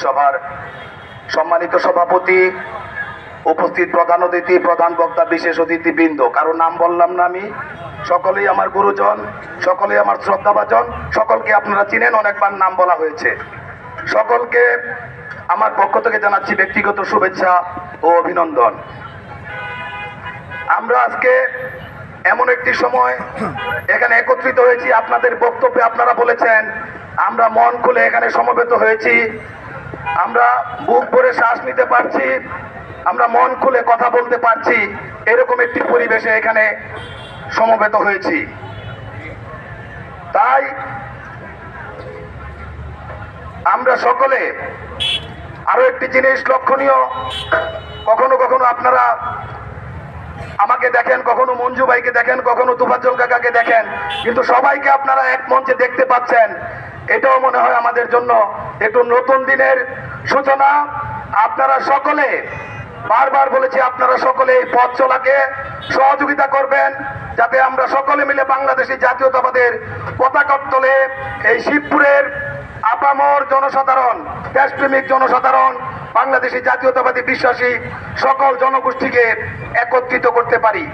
সভার সম্মানিত সভাপতি, উপস্থিত প্রধান অতিথি, প্রধান বক্তা, বিশেষ অতিথিবৃন্দ, কারো নাম বললাম না আমি, সকলেই আমার গুরুজন, সকলেই আমার শ্রদ্ধাভাজন, সকলকে আপনারা চিনেন, অনেকবার নাম বলা হয়েছে। সকলকে আমার পক্ষ থেকে জানাচ্ছি ব্যক্তিগত শুভেচ্ছা ও অভিনন্দন। আমরা আজকে এমন একটি সময় এখানে একত্রিত হয়েছি, আপনাদের বক্তব্যে আপনারা বলেছেন আমরা মন খুলে এখানে সমবেত হয়েছি, আমরা বুক ভরে শ্বাস নিতে পারছি, আমরা মন খুলে কথা বলতে পারছি, এরকম একটি পরিবেশে এখানে সমবেত হয়েছি। তাই আমরা সকলে আরো একটি জিনিস লক্ষণীয়, কখনো কখনো আপনারা আমাকে দেখেন, কখনো মঞ্জু ভাইকে দেখেন, কখনো তুফাজ্জল কাকাকে দেখেন, কিন্তু সবাইকে আপনারা এক মঞ্চে দেখতে পাচ্ছেন, এটাও মনে হয় আমাদের জন্য একটু নতুন দিনের সূচনা। আপনারা সকলে, বারবার বলেছি, আপনারা সকলে এই পথ চলাকে সহযোগিতা করবেন, যাতে আমরা সকলে মিলে বাংলাদেশি জাতীয়তাবাদের পতাকা তলে এই শিবপুরের আপামর জনসাধারণ, দেশপ্রেমিক জনসাধারণ, বাংলাদেশি জাতীয়তাবাদী বিশ্বাসী সকল জনগোষ্ঠীকে একত্রিত করতে পারি।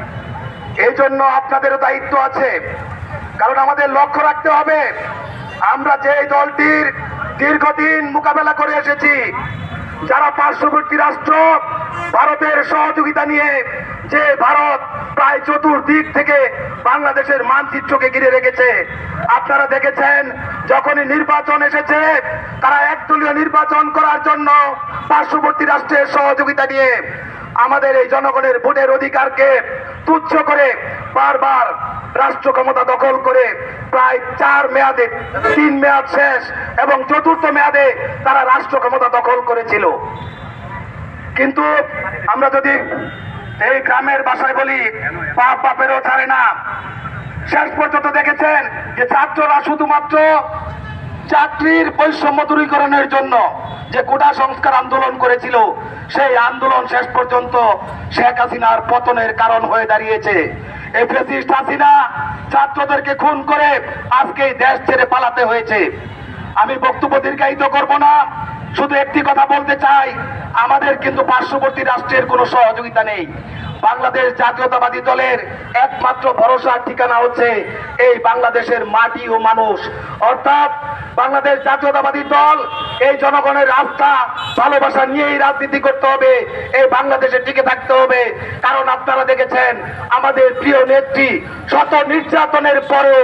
এই জন্য আপনাদেরও দায়িত্ব আছে, কারণ আমাদের লক্ষ্য রাখতে হবে আমরা যে দলটির দীর্ঘদিন মোকাবেলা করে এসেছি, যারা পার্শ্ববর্তী রাষ্ট্র ভারতের সহযোগিতা নিয়ে যে ভারত প্রায় চতুর্দিক থেকে বাংলাদেশের মানচিত্রকে ঘিরে রেখেছে। আপনারা দেখেছেন যখনই নির্বাচন এসেছে, তারা একদলীয় নির্বাচন করার জন্য পার্শ্ববর্তী রাষ্ট্রের সহযোগিতা নিয়ে আমাদের এই জনগণের ভোটের অধিকারকে তুচ্ছ করে বারবার রাষ্ট্র ক্ষমতা দখল করে প্রায় 4 মেয়াদে, 3 মেয়াদ শেষ এবং চতুর্থ মেয়াদে তারা রাষ্ট্র ক্ষমতা দখল করেছিল। কিন্তু আমরা যদি এই গ্রামের ভাষায় বলি, বাপ বাপেরও ছাড়ে না। শেষ পর্যন্ত দেখেছেন যে ছাত্ররা শুধুমাত্র চাকরির বৈষম্য দূরীকরণের জন্য যে কোটা সংস্কার আন্দোলন করেছিল, সেই আন্দোলন শেষ পর্যন্ত শেখ হাসিনার পতনের কারণ হয়ে দাঁড়িয়েছে। এই ফ্যাসিস্ট হাসিনা ছাত্রদেরকে খুন করে আজকে দেশ ছেড়ে পালাতে হয়েছে। আমি বক্তব্য দীর্ঘায়িত করব না, শুধু একটি কথা বলতে চাই, আমাদের কিন্তু পার্শ্ববর্তী রাষ্ট্রের কোনো সহযোগিতা নেই। বাংলাদেশ জাতীয়তাবাদী দলের একমাত্র ভরসার ঠিকানা হচ্ছে এই বাংলাদেশের মাটি ও মানুষ, অর্থাৎ বাংলাদেশ জাতীয়তাবাদী দল এই জনগণের আস্থা ভালোবাসা নিয়েই রাজনীতি করতে হবে, এই বাংলাদেশে টিকে থাকতে হবে। কারণ আপনারা দেখেছেন আমাদের প্রিয় নেত্রী শত নির্যাতনের পরেও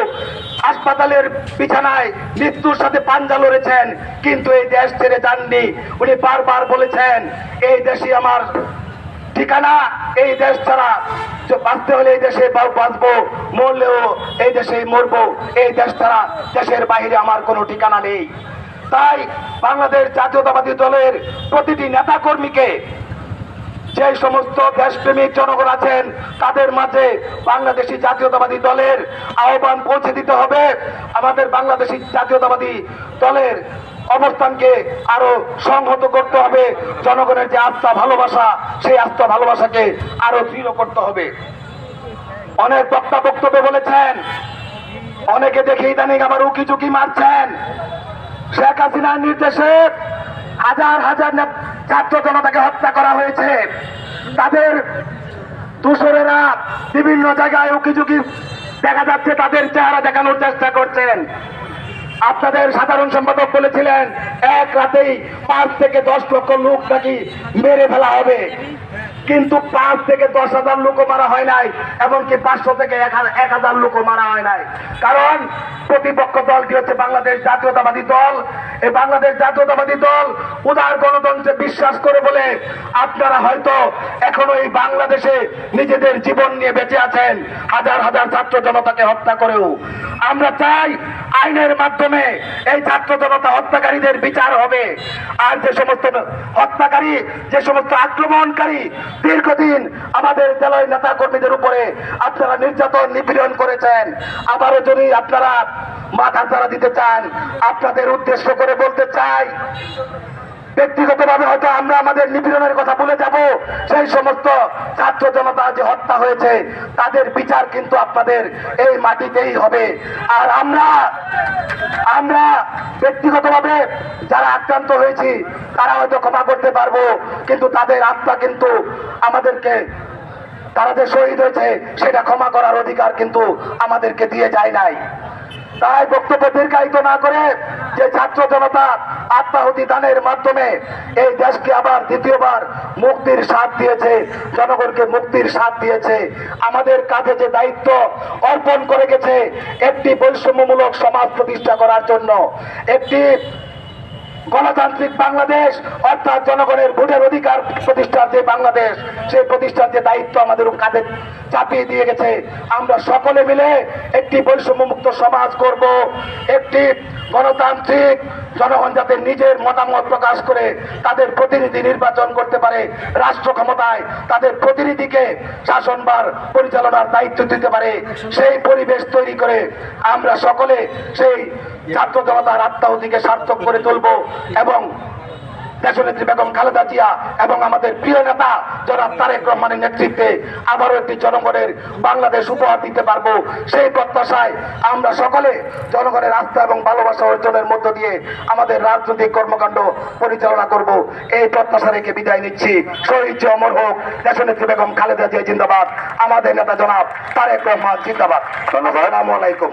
হাসপাতালের বিছানায় মৃত্যুর সাথে পাঞ্জা লড়েছেন, কিন্তু এই দেশ ছেড়ে যাননি। উনি বারবার বলেছেন এই দেশই আমার ঠিকানা, এই দেশ ছাড়া বাঁচতে হলে এই দেশে বাঁচবো, মরলেও এই দেশেই মরবো, এই দেশ ছাড়া দেশের বাইরে আমার কোনো ঠিকানা নেই। তাই বাংলাদেশ জাতীয়তাবাদী দলের প্রতিটি নেতা কর্মীকে, যে সমস্ত দেশপ্রেমিক জনগণ আছেন, তাদের মাঝে বাংলাদেশি জাতীয়তাবাদী দলের আহ্বান পৌঁছে দিতে হবে। আমাদের বাংলাদেশি জাতীয়তাবাদী দলের অবস্থানকে আরো সংহত করতে হবে। জনগণের যে আস্থা ভালোবাসা, সেই আস্থা ভালোবাসাকে আরো দৃঢ় করতে হবে। অনেক বক্তা বক্তব্যে বলেছেন, অনেকে দেখে ইদানিং আবার উকি চুকি মারছেন। শেখ হাসিনার নির্দেশে হাজার হাজার ছাত্র জনতাকে হত্যা করা হয়েছে। তাদের দূষরেরা বিভিন্ন জায়গায় উকিঝুঁকি দেখা যাচ্ছে, তাদের চেহারা দেখানোর চেষ্টা করছেন। আপনাদের সাধারণ সম্পাদক বলেছিলেন এক রাতেই 5 থেকে 10 লক্ষ লোক নাকি মেরে ফেলা হবে, কিন্তু 5 থেকে 10,000 লোকও মারা হয় নাই, এমনকি 500 থেকে 1,000 লোকও মারা হয় নাই। কারণ প্রতিপক্ষ দলটি হচ্ছে বাংলাদেশ জাতীয়তাবাদী দল। এই বাংলাদেশ জাতীয়তাবাদী দল উদার গণতন্ত্রে বিশ্বাস করে বলে আপনারা হয়তো এখনো এই বাংলাদেশে নিজেদের জীবন নিয়ে বেঁচে আছেন, হাজার হাজার ছাত্র জনতাকে হত্যা করেও। আমরা চাই আইনের মাধ্যমে এই ছাত্র জনতা হত্যাকারীদের বিচার হবে। আর যে সমস্ত হত্যাকারী, যে সমস্ত আক্রমণকারী দীর্ঘদিন আমাদের দলের নেতা কর্মীদের উপরে আপনারা নির্যাতন নিপীড়ন করেছেন, আবারও যদি আপনারা মাথা চারা দিতে চান, আপনাদের উদ্দেশ্য করে বলতে চাই, ব্যক্তিগতভাবে হয়তো আমরা আমাদের নিপীড়নের কথা ভুলে যাব, সেই সমস্ত ছাত্র জনতা যে হত্যা হয়েছে তাদের বিচার কিন্তু আপনাদের এই মাটিতেই হবে। আর আমরা ব্যক্তিগতভাবে যারা আক্রান্ত হয়েছি তারা হয়তো ক্ষমা করতে পারবো, কিন্তু তাদের আত্মা কিন্তু আমাদেরকে, তারা যে শহীদ হয়েছে সেটা ক্ষমা করার অধিকার কিন্তু আমাদেরকে দিয়ে যায় নাই। তাই বক্তব্য দীর্ঘায়িত না করে যে ছাত্র জনতা আত্মাহুতি দানের মাধ্যমে এই দেশকে আবার দ্বিতীয়বার মুক্তির স্বাদ দিয়েছে, জনগণকে মুক্তির স্বাদ দিয়েছে, আমাদের কাছে যে দায়িত্ব অর্পণ করে গেছে একটি বৈষম্যমূলক সমাজ প্রতিষ্ঠা করার জন্য, একটি গণতান্ত্রিক বাংলাদেশ অর্থাৎ জনগণের ভোটের অধিকার প্রতিষ্ঠার যে বাংলাদেশ, সেই প্রতিষ্ঠার যে দায়িত্ব আমাদের কাঁধে চাপিয়ে দিয়ে গেছে, আমরা সকলে মিলে একটি বৈষম্যমুক্ত সমাজ করব, একটি গণতান্ত্রিক জনগণ যাতে নিজের মতামত প্রকাশ করে তাদের প্রতিনিধি নির্বাচন করতে পারে, রাষ্ট্র ক্ষমতায় তাদের প্রতিনিধিকে শাসনভার পরিচালনার দায়িত্ব দিতে পারে, সেই পরিবেশ তৈরি করে আমরা সকলে সেই ছাত্র জনতার আত্মাহুতিকে সার্থক করে তুলব এবং দেশনেত্রী বেগম খালেদা জিয়া এবং আমাদের প্রিয় নেতা জনাব তারেক রহমানের নেতৃত্বে আবারও একটি জনগণের বাংলাদেশ উপহার দিতে পারবো। সেই প্রত্যাশায় আমরা সকলে জনগণের আস্থা এবং ভালোবাসা অর্জনের মধ্য দিয়ে আমাদের রাজনৈতিক কর্মকাণ্ড পরিচালনা করব, এই প্রত্যাশা রেখে বিদায় নিচ্ছি। শহীদ যে অমর হোক, দেশনেত্রী বেগম খালেদা জিয়া জিন্দাবাদ, আমাদের নেতা জনাব তারেক রহমান জিন্দাবাদ। ধন্যবাদ। আসসালামু আলাইকুম।